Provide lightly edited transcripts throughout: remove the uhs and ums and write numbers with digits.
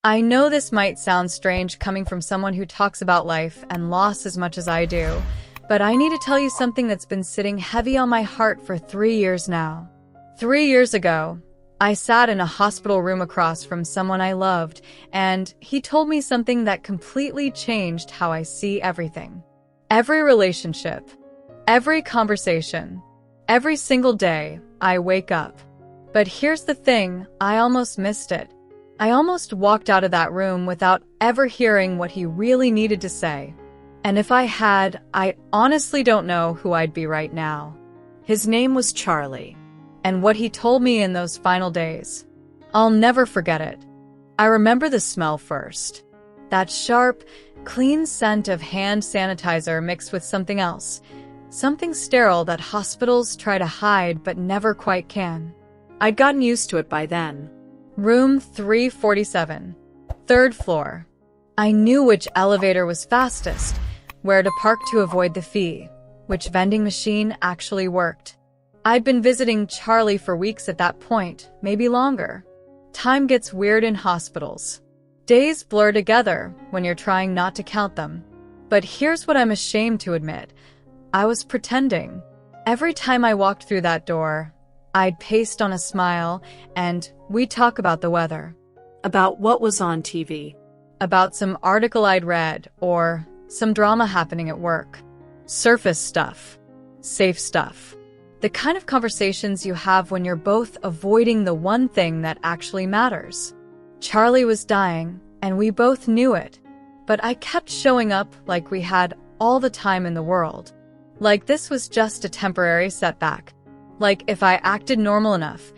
I know this might sound strange coming from someone who talks about life and loss as much as I do, but I need to tell you something that's been sitting heavy on my heart for 3 years now. 3 years ago, I sat in a hospital room across from someone I loved, and he told me something that completely changed how I see everything. Every relationship, every conversation, every single day, I wake up. But here's the thing, I almost missed it. I almost walked out of that room without ever hearing what he really needed to say. And if I had, I honestly don't know who I'd be right now. His name was Charlie. And what he told me in those final days, I'll never forget it. I remember the smell first. That sharp, clean scent of hand sanitizer mixed with something else. Something sterile that hospitals try to hide but never quite can. I'd gotten used to it by then. Room 347, third floor. I knew which elevator was fastest, where to park to avoid the fee, which vending machine actually worked. I'd been visiting Charlie for weeks at that point, maybe longer. Time gets weird in hospitals. Days blur together when you're trying not to count them. But here's what I'm ashamed to admit. I was pretending. Every time I walked through that door, I'd paste on a smile, and we'd talk about the weather. About what was on TV. About some article I'd read, or some drama happening at work. Surface stuff. Safe stuff. The kind of conversations you have when you're both avoiding the one thing that actually matters. Charlie was dying, and we both knew it. But I kept showing up like we had all the time in the world. Like this was just a temporary setback. Like if I acted normal enough,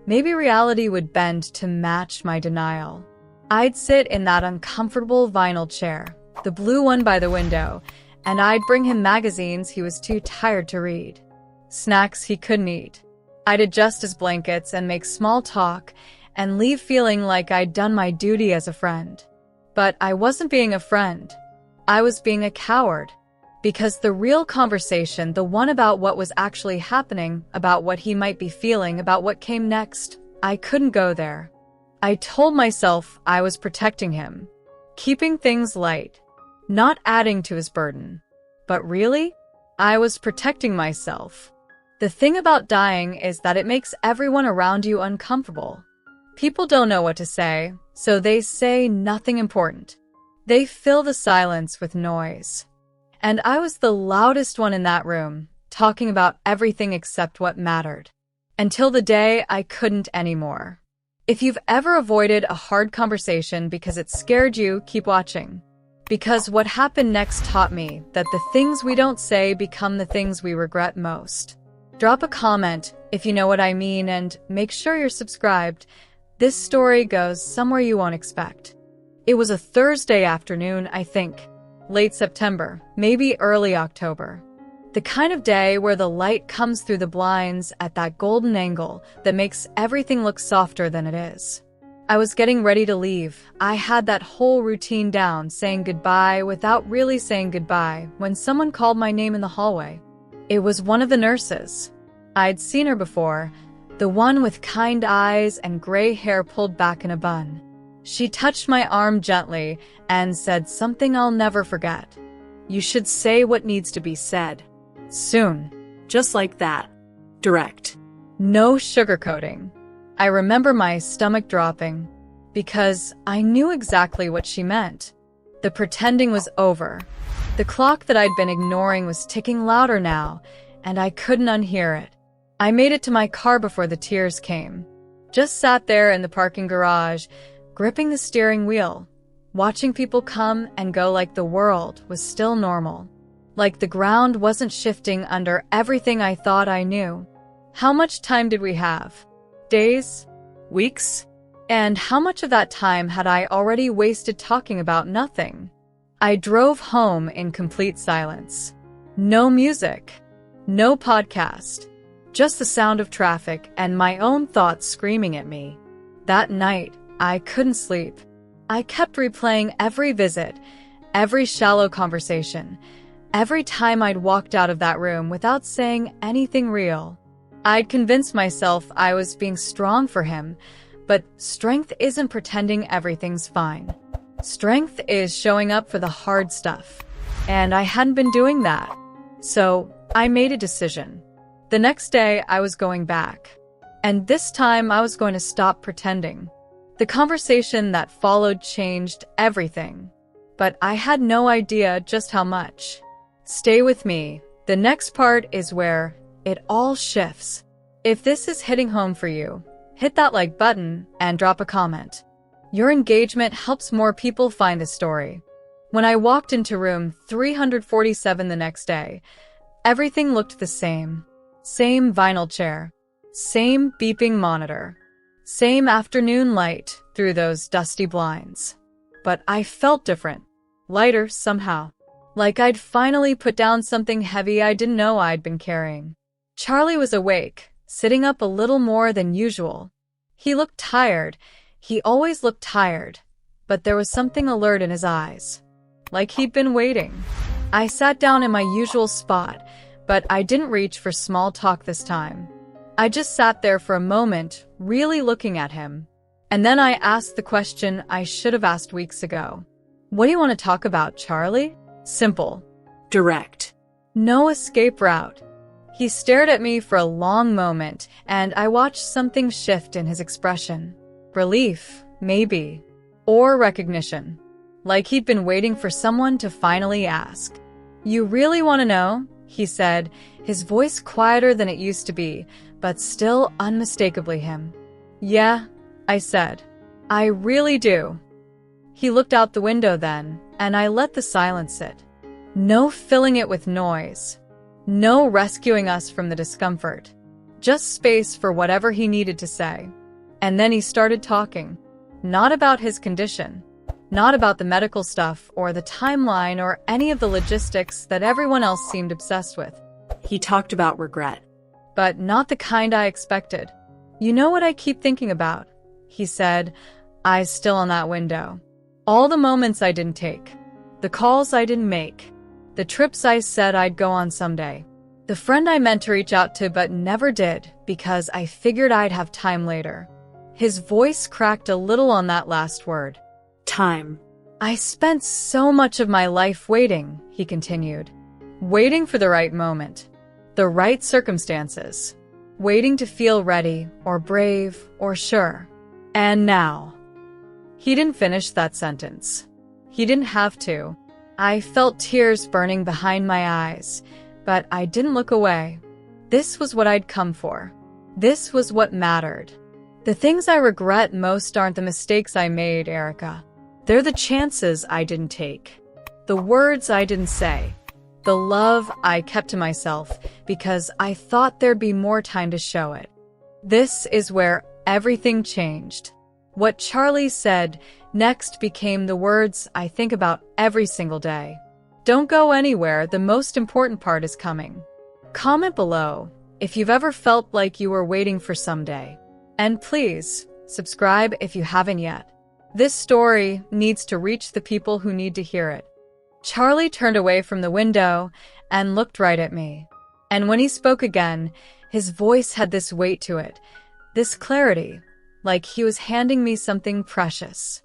maybe reality would bend to match my denial. I'd sit in that uncomfortable vinyl chair, the blue one by the window, and I'd bring him magazines he was too tired to read. Snacks he couldn't eat. I'd adjust his blankets and make small talk and leave feeling like I'd done my duty as a friend. But I wasn't being a friend. I was being a coward. Because the real conversation, the one about what was actually happening, about what he might be feeling, about what came next, I couldn't go there. I told myself I was protecting him, keeping things light, not adding to his burden. But really, I was protecting myself. The thing about dying is that it makes everyone around you uncomfortable. People don't know what to say, so they say nothing important. They fill the silence with noise. And I was the loudest one in that room, talking about everything except what mattered. Until the day I couldn't anymore. If you've ever avoided a hard conversation because it scared you, keep watching. Because what happened next taught me that the things we don't say become the things we regret most. Drop a comment if you know what I mean, and make sure you're subscribed. This story goes somewhere you won't expect. It was a Thursday afternoon, I think. Late September, maybe early October. The kind of day where the light comes through the blinds at that golden angle that makes everything look softer than it is. I was getting ready to leave. I had that whole routine down, saying goodbye without really saying goodbye, when someone called my name in the hallway. It was one of the nurses. I'd seen her before, the one with kind eyes and gray hair pulled back in a bun. She touched my arm gently and said something I'll never forget. You should say what needs to be said. Soon. Just like that. Direct. No sugarcoating. I remember my stomach dropping because I knew exactly what she meant. The pretending was over. The clock that I'd been ignoring was ticking louder now, and I couldn't unhear it. I made it to my car before the tears came. Just sat there in the parking garage, gripping the steering wheel, watching people come and go like the world was still normal. Like the ground wasn't shifting under everything I thought I knew. How much time did we have? Days? Weeks? And how much of that time had I already wasted talking about nothing? I drove home in complete silence. No music. No podcast. Just the sound of traffic and my own thoughts screaming at me. That night, I couldn't sleep. I kept replaying every visit, every shallow conversation, every time I'd walked out of that room without saying anything real. I'd convinced myself I was being strong for him, But strength isn't pretending everything's fine. Strength is showing up for the hard stuff. And I hadn't been doing that. So I made a decision. The next day, I was going back. And this time, I was going to stop pretending. The conversation that followed changed everything. But I had no idea just how much. Stay with me. The next part is where it all shifts. If this is hitting home for you, hit that like button and drop a comment. Your engagement helps more people find the story. When I walked into room 347 the next day, everything looked the same. Same vinyl chair. Same beeping monitor. Same afternoon light through those dusty blinds. But I felt different. Lighter somehow. Like I'd finally put down something heavy I didn't know I'd been carrying. Charlie was awake, sitting up a little more than usual. He looked tired. He always looked tired. But there was something alert in his eyes. Like he'd been waiting. I sat down in my usual spot, but I didn't reach for small talk this time. I just sat there for a moment, really looking at him. And then I asked the question I should have asked weeks ago. What do you want to talk about, Charlie? Simple. Direct. No escape route. He stared at me for a long moment, and I watched something shift in his expression. Relief, maybe. Or recognition. Like he'd been waiting for someone to finally ask. You really want to know? He said, his voice quieter than it used to be, but still unmistakably him. Yeah, I said. I really do. He looked out the window then, and I let the silence sit. No filling it with noise. No rescuing us from the discomfort. Just space for whatever he needed to say. And then he started talking. Not about his condition. Not about the medical stuff or the timeline or any of the logistics that everyone else seemed obsessed with. He talked about regret. But not the kind I expected. You know what I keep thinking about? He said, eyes still on that window. All the moments I didn't take. The calls I didn't make. The trips I said I'd go on someday. The friend I meant to reach out to but never did because I figured I'd have time later. His voice cracked a little on that last word. Time. I spent so much of my life waiting, he continued. Waiting for the right moment. The right circumstances. Waiting to feel ready or brave or sure. And now. He didn't finish that sentence. He didn't have to. I felt tears burning behind my eyes, but I didn't look away. This was what I'd come for. This was what mattered. The things I regret most aren't the mistakes I made, Erika. They're the chances I didn't take. The words I didn't say. The love I kept to myself because I thought there'd be more time to show it. This is where everything changed. What Charlie said next became the words I think about every single day. Don't go anywhere, the most important part is coming. Comment below if you've ever felt like you were waiting for someday. And please, subscribe if you haven't yet. This story needs to reach the people who need to hear it. Charlie turned away from the window and looked right at me. And when he spoke again, his voice had this weight to it, this clarity, like he was handing me something precious.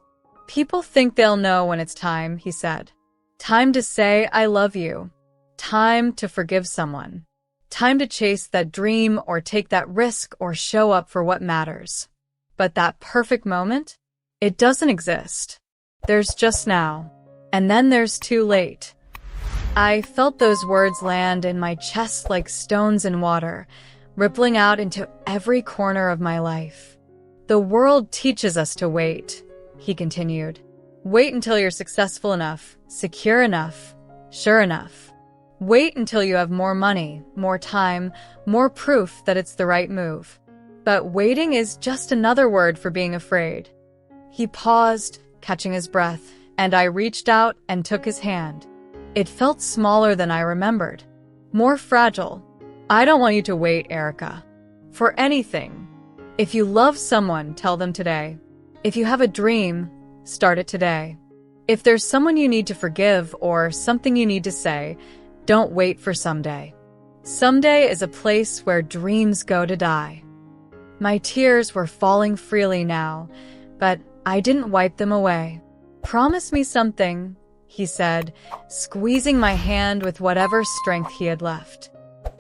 People think they'll know when it's time, he said. Time to say I love you. Time to forgive someone. Time to chase that dream or take that risk or show up for what matters. But that perfect moment? It doesn't exist. There's just now. And then there's too late. I felt those words land in my chest like stones in water, rippling out into every corner of my life. The world teaches us to wait, he continued. Wait until you're successful enough, secure enough, sure enough. Wait until you have more money, more time, more proof that it's the right move. But waiting is just another word for being afraid. He paused, catching his breath, and I reached out and took his hand. It felt smaller than I remembered, more fragile. I don't want you to wait, Erika. For anything. If you love someone, tell them today. If you have a dream, start it today. If there's someone you need to forgive or something you need to say, don't wait for someday. Someday is a place where dreams go to die. My tears were falling freely now, but I didn't wipe them away. "Promise me something," he said, squeezing my hand with whatever strength he had left.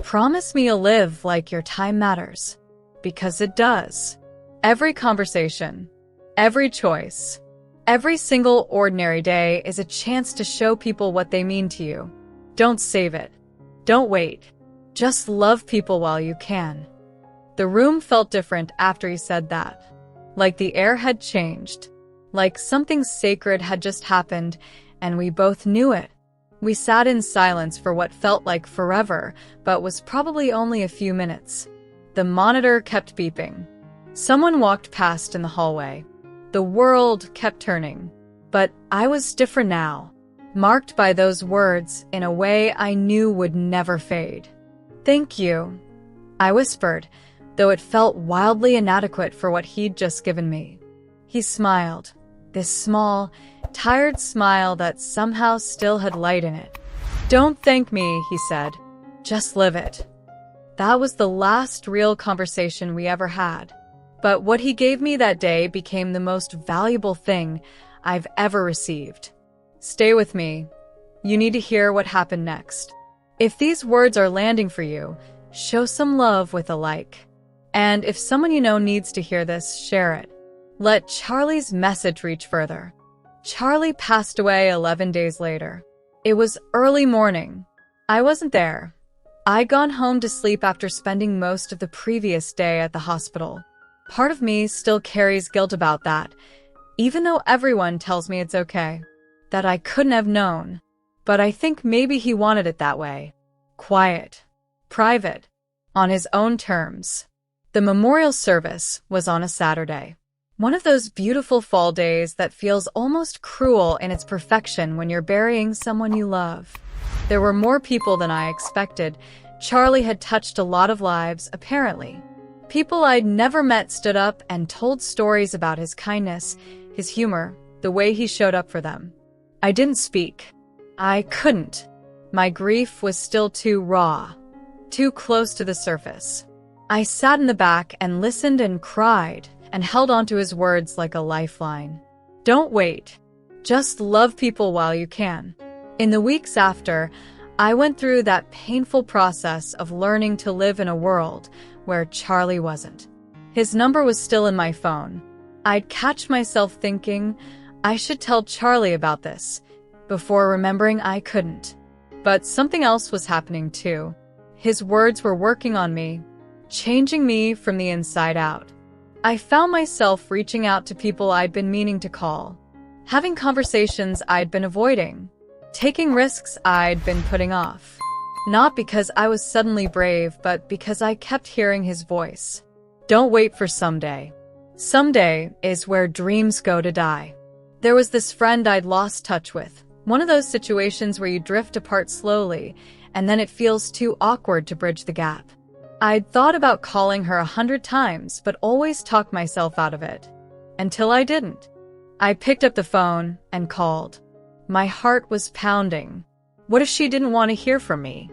"Promise me you'll live like your time matters. Because it does." Every conversation, every choice, every single ordinary day is a chance to show people what they mean to you. Don't save it. Don't wait. Just love people while you can. The room felt different after he said that. Like the air had changed. Like something sacred had just happened, and we both knew it. We sat in silence for what felt like forever, but was probably only a few minutes. The monitor kept beeping. Someone walked past in the hallway. The world kept turning. But I was different now, marked by those words in a way I knew would never fade. "Thank you," I whispered, though it felt wildly inadequate for what he'd just given me. He smiled, this small, tired smile that somehow still had light in it. "Don't thank me," he said. "Just live it." That was the last real conversation we ever had. But what he gave me that day became the most valuable thing I've ever received. Stay with me. You need to hear what happened next. If these words are landing for you, show some love with a like. And if someone you know needs to hear this, share it. Let Charlie's message reach further. Charlie passed away 11 days later. It was early morning. I wasn't there. I'd gone home to sleep after spending most of the previous day at the hospital. Part of me still carries guilt about that, even though everyone tells me it's okay, that I couldn't have known. But I think maybe he wanted it that way. Quiet. Private. On his own terms. The memorial service was on a Saturday. One of those beautiful fall days that feels almost cruel in its perfection when you're burying someone you love. There were more people than I expected. Charlie had touched a lot of lives, apparently. People I'd never met stood up and told stories about his kindness, his humor, the way he showed up for them. I didn't speak. I couldn't. My grief was still too raw, too close to the surface. I sat in the back and listened and cried and held onto his words like a lifeline. Don't wait. Just love people while you can. In the weeks after, I went through that painful process of learning to live in a world where Charlie wasn't. His number was still in my phone. I'd catch myself thinking, I should tell Charlie about this, before remembering I couldn't. But something else was happening too. His words were working on me, changing me from the inside out. I found myself reaching out to people I'd been meaning to call, having conversations I'd been avoiding, taking risks I'd been putting off. Not because I was suddenly brave, but because I kept hearing his voice. Don't wait for someday. Someday is where dreams go to die. There was this friend I'd lost touch with, one of those situations where you drift apart slowly, and then it feels too awkward to bridge the gap. I'd thought about calling her 100 times, but always talked myself out of it. Until I didn't. I picked up the phone and called. My heart was pounding. What if she didn't want to hear from me?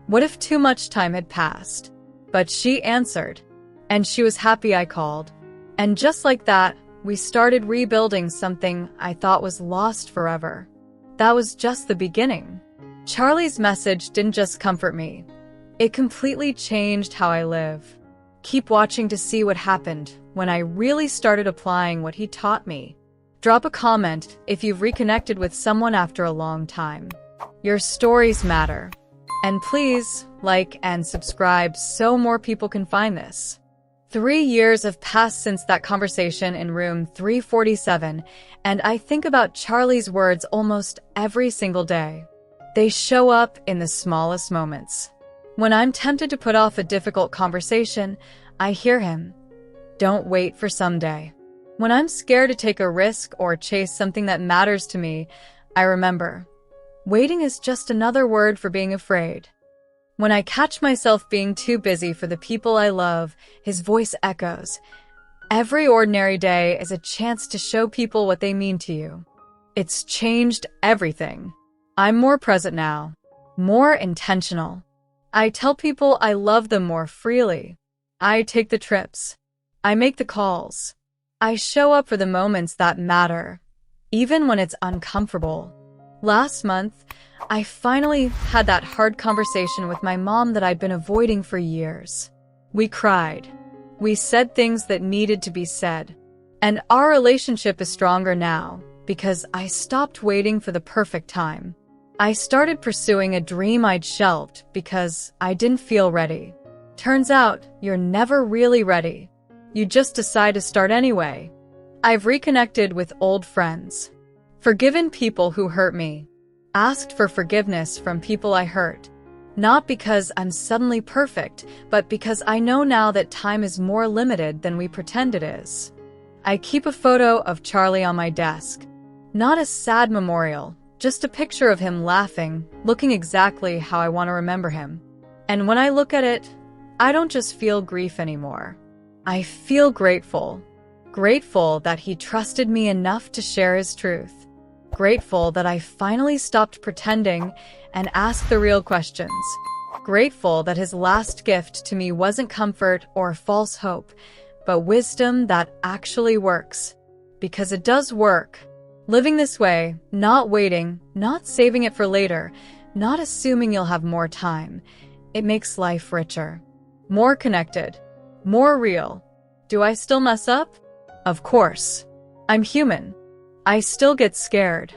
What if too much time had passed? But she answered, and she was happy I called. And just like that, we started rebuilding something I thought was lost forever. That was just the beginning. Charlie's message didn't just comfort me. It completely changed how I live. Keep watching to see what happened when I really started applying what he taught me. Drop a comment if you've reconnected with someone after a long time. Your stories matter. And please, like and subscribe so more people can find this. 3 years have passed since that conversation in room 347, and I think about Charlie's words almost every single day. They show up in the smallest moments. When I'm tempted to put off a difficult conversation, I hear him. Don't wait for someday. When I'm scared to take a risk or chase something that matters to me, I remember. Waiting is just another word for being afraid. When I catch myself being too busy for the people I love, his voice echoes. Every ordinary day is a chance to show people what they mean to you. It's changed everything. I'm more present now, more intentional. I tell people I love them more freely. I take the trips. I make the calls. I show up for the moments that matter, even when it's uncomfortable. Last month, I finally had that hard conversation with my mom that I'd been avoiding for years. We cried. We said things that needed to be said. And our relationship is stronger now because I stopped waiting for the perfect time. I started pursuing a dream I'd shelved because I didn't feel ready. Turns out, you're never really ready. You just decide to start anyway. I've reconnected with old friends, forgiven people who hurt me, asked for forgiveness from people I hurt. Not because I'm suddenly perfect, but because I know now that time is more limited than we pretend it is. I keep a photo of Charlie on my desk. Not a sad memorial, just a picture of him laughing, looking exactly how I want to remember him. And when I look at it, I don't just feel grief anymore. I feel grateful. Grateful that he trusted me enough to share his truth. Grateful that I finally stopped pretending and asked the real questions. Grateful that his last gift to me wasn't comfort or false hope, but wisdom that actually works. Because it does work. Living this way, not waiting, not saving it for later, not assuming you'll have more time, it makes life richer. More connected. More real. Do I still mess up? Of course. I'm human. I still get scared.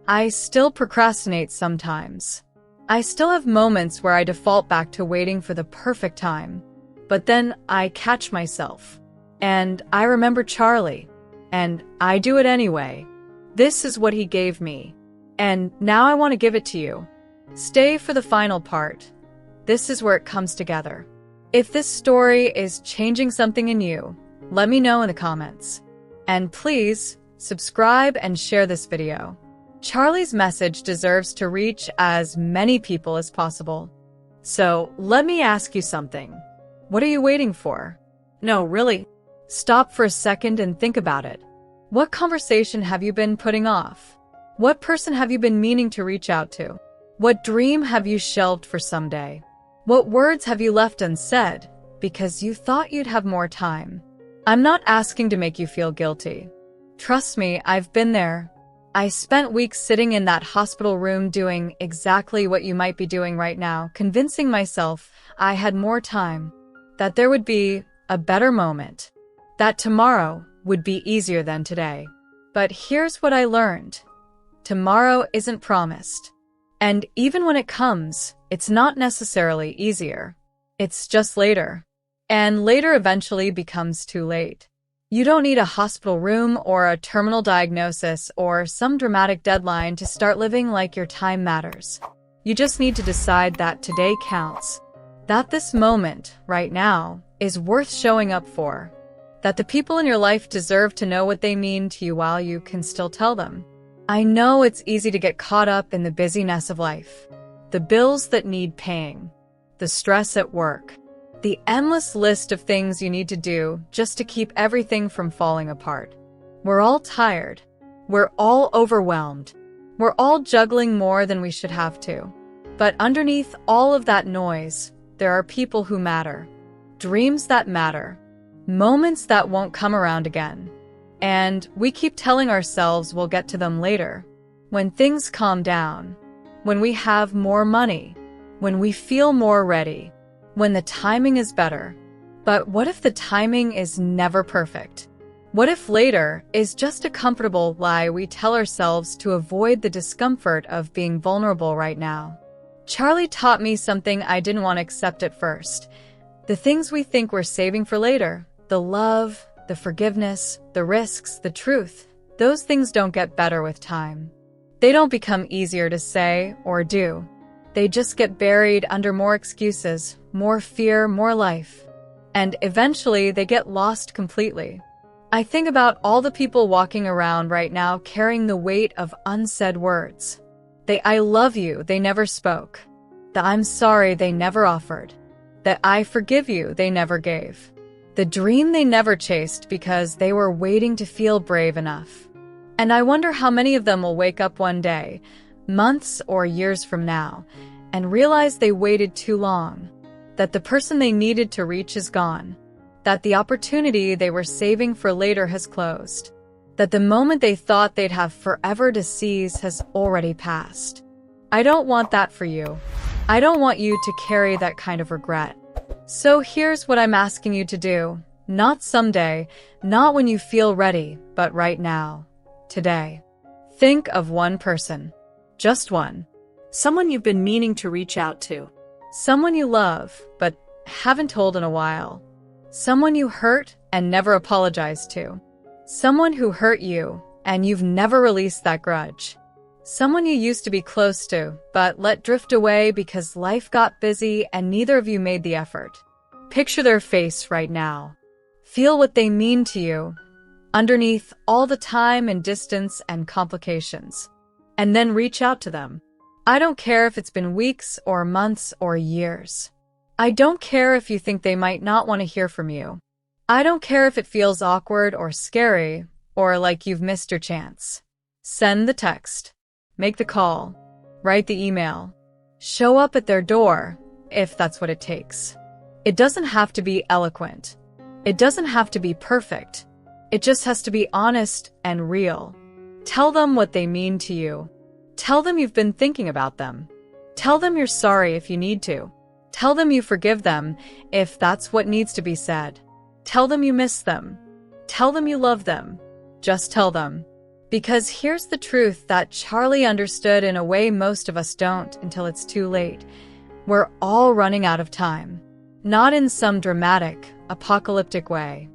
I still procrastinate sometimes. I still have moments where I default back to waiting for the perfect time. But then I catch myself. And I remember Charlie. And I do it anyway. This is what he gave me. And now I want to give it to you. Stay for the final part. This is where it comes together. If this story is changing something in you, let me know in the comments. And please, subscribe and share this video. Charlie's message deserves to reach as many people as possible. So, let me ask you something. What are you waiting for? No, really. Stop for a second and think about it. What conversation have you been putting off? What person have you been meaning to reach out to? What dream have you shelved for someday? What words have you left unsaid because you thought you'd have more time? I'm not asking to make you feel guilty. Trust me, I've been there. I spent weeks sitting in that hospital room doing exactly what you might be doing right now, convincing myself I had more time, that there would be a better moment, that tomorrow would be easier than today. But here's what I learned. Tomorrow isn't promised. And even when it comes, it's not necessarily easier. It's just later. And later eventually becomes too late. You don't need a hospital room or a terminal diagnosis or some dramatic deadline to start living like your time matters. You just need to decide that today counts. That this moment, right now, is worth showing up for. That the people in your life deserve to know what they mean to you while you can still tell them. I know it's easy to get caught up in the busyness of life. The bills that need paying. The stress at work. The endless list of things you need to do just to keep everything from falling apart. We're all tired. We're all overwhelmed. We're all juggling more than we should have to. But underneath all of that noise, there are people who matter. Dreams that matter. Moments that won't come around again. And we keep telling ourselves we'll get to them later. When things calm down. When we have more money. When we feel more ready. When the timing is better. But what if the timing is never perfect? What if later is just a comfortable lie we tell ourselves to avoid the discomfort of being vulnerable right now? Charlie taught me something I didn't want to accept at first. The things we think we're saving for later, the love, the forgiveness, the risks, the truth, those things don't get better with time. They don't become easier to say or do. They just get buried under more excuses, more fear, more life. And eventually they get lost completely. I think about all the people walking around right now carrying the weight of unsaid words. The I love you they never spoke. The I'm sorry they never offered. The I forgive you they never gave. The dream they never chased because they were waiting to feel brave enough. And I wonder how many of them will wake up one day, months or years from now, and realize they waited too long. That the person they needed to reach is gone. that the opportunity they were saving for later has closed, that the moment they thought they'd have forever to seize has already passed. I don't want that for you. I don't want you to carry that kind of regret. So here's what I'm asking you to do. Not someday, not when you feel ready, but right now. Today. Think of one person. Just one. Someone you've been meaning to reach out to. Someone you love, but haven't told in a while. Someone you hurt and never apologized to. Someone who hurt you, and you've never released that grudge. Someone you used to be close to, but let drift away because life got busy and neither of you made the effort. Picture their face right now. Feel what they mean to you, underneath all the time and distance and complications. And then reach out to them. I don't care if it's been weeks or months or years. I don't care if you think they might not want to hear from you. I don't care if it feels awkward or scary or like you've missed your chance. Send the text. Make the call. Write the email. Show up at their door, if that's what it takes. It doesn't have to be eloquent. It doesn't have to be perfect. It just has to be honest and real. Tell them what they mean to you. Tell them you've been thinking about them. Tell them you're sorry if you need to. Tell them you forgive them if that's what needs to be said. Tell them you miss them. Tell them you love them. Just tell them. Because here's the truth that Charlie understood in a way most of us don't until it's too late. We're all running out of time. Not in some dramatic, apocalyptic way.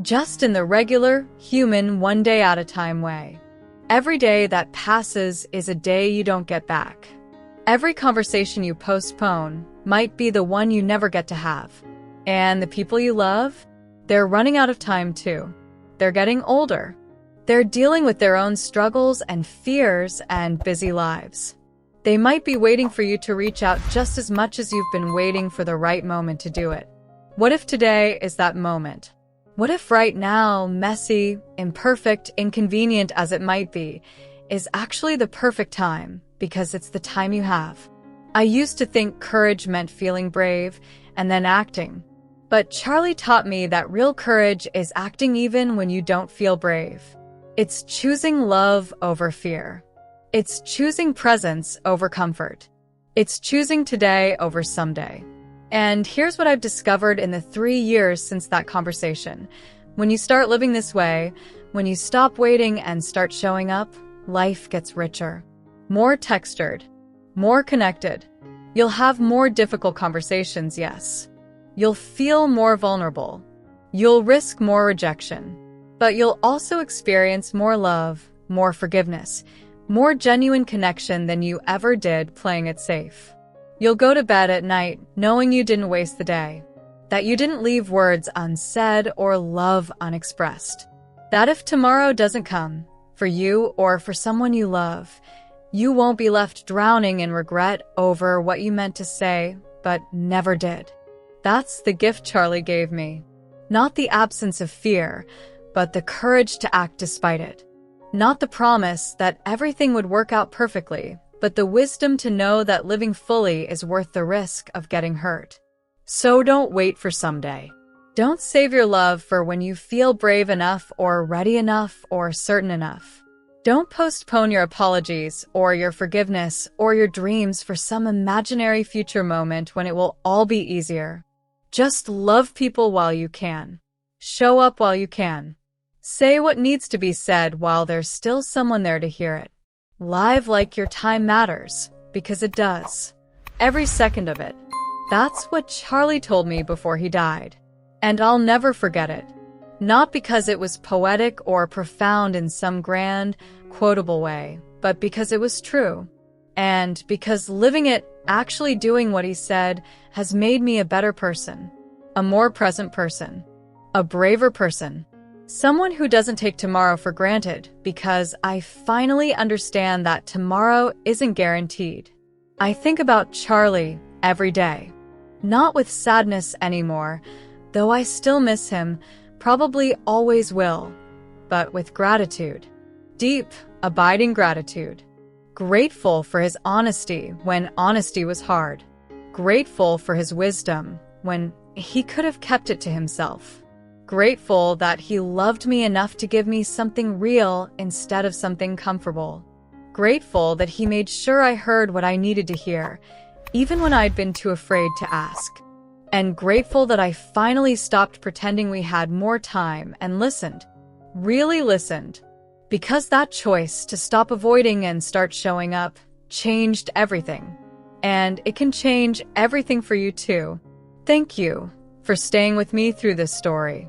Just in the regular, human, one day at a time way. Every day that passes is a day you don't get back. Every conversation you postpone might be the one you never get to have. And the people you love, they're running out of time too. They're getting older. They're dealing with their own struggles and fears and busy lives. They might be waiting for you to reach out just as much as you've been waiting for the right moment to do it. What if today is that moment? What if right now, messy, imperfect, inconvenient as it might be, is actually the perfect time because it's the time you have? I used to think courage meant feeling brave and then acting. But Charlie taught me that real courage is acting even when you don't feel brave. It's choosing love over fear. It's choosing presence over comfort. It's choosing today over someday. And here's what I've discovered in the 3 years since that conversation. When you start living this way, when you stop waiting and start showing up, life gets richer. More textured. More connected. You'll have more difficult conversations, yes. You'll feel more vulnerable. You'll risk more rejection. But you'll also experience more love, more forgiveness, more genuine connection than you ever did playing it safe. You'll go to bed at night knowing you didn't waste the day, that you didn't leave words unsaid or love unexpressed, that if tomorrow doesn't come, for you or for someone you love, you won't be left drowning in regret over what you meant to say but never did. That's the gift Charlie gave me. Not the absence of fear, but the courage to act despite it. Not the promise that everything would work out perfectly, but the wisdom to know that living fully is worth the risk of getting hurt. So don't wait for someday. Don't save your love for when you feel brave enough or ready enough or certain enough. Don't postpone your apologies or your forgiveness or your dreams for some imaginary future moment when it will all be easier. Just love people while you can. Show up while you can. Say what needs to be said while there's still someone there to hear it. Live like your time matters, because it does. Every second of it. That's what Charlie told me before he died. And I'll never forget it. Not because it was poetic or profound in some grand, quotable way, but because it was true. And because living it, actually doing what he said, has made me a better person. A more present person. A braver person. Someone who doesn't take tomorrow for granted, because I finally understand that tomorrow isn't guaranteed. I think about Charlie every day. Not with sadness anymore, though I still miss him, probably always will, but with gratitude. Deep, abiding gratitude. Grateful for his honesty when honesty was hard. Grateful for his wisdom when he could have kept it to himself. Grateful that he loved me enough to give me something real instead of something comfortable. Grateful that he made sure I heard what I needed to hear, even when I'd been too afraid to ask. And grateful that I finally stopped pretending we had more time and listened. Really listened. Because that choice to stop avoiding and start showing up changed everything. And it can change everything for you too. Thank you for staying with me through this story,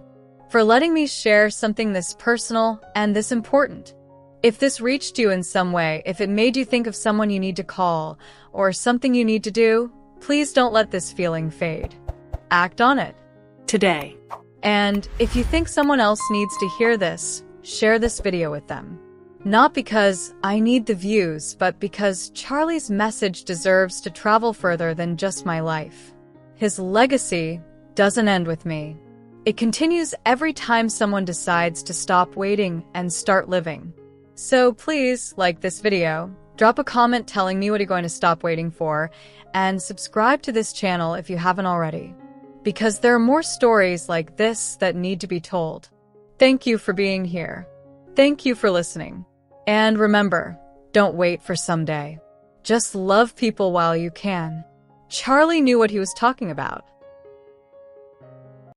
for letting me share something this personal and this important. If this reached you in some way, if it made you think of someone you need to call or something you need to do, please don't let this feeling fade. Act on it Today. And if you think someone else needs to hear this, share this video with them. Not because I need the views, but because Charlie's message deserves to travel further than just my life. His legacy doesn't end with me. It continues every time someone decides to stop waiting and start living. So please like this video, drop a comment telling me what you're going to stop waiting for, and subscribe to this channel if you haven't already. Because there are more stories like this that need to be told. Thank you for being here. Thank you for listening. And remember, don't wait for someday. Just love people while you can. Charlie knew what he was talking about.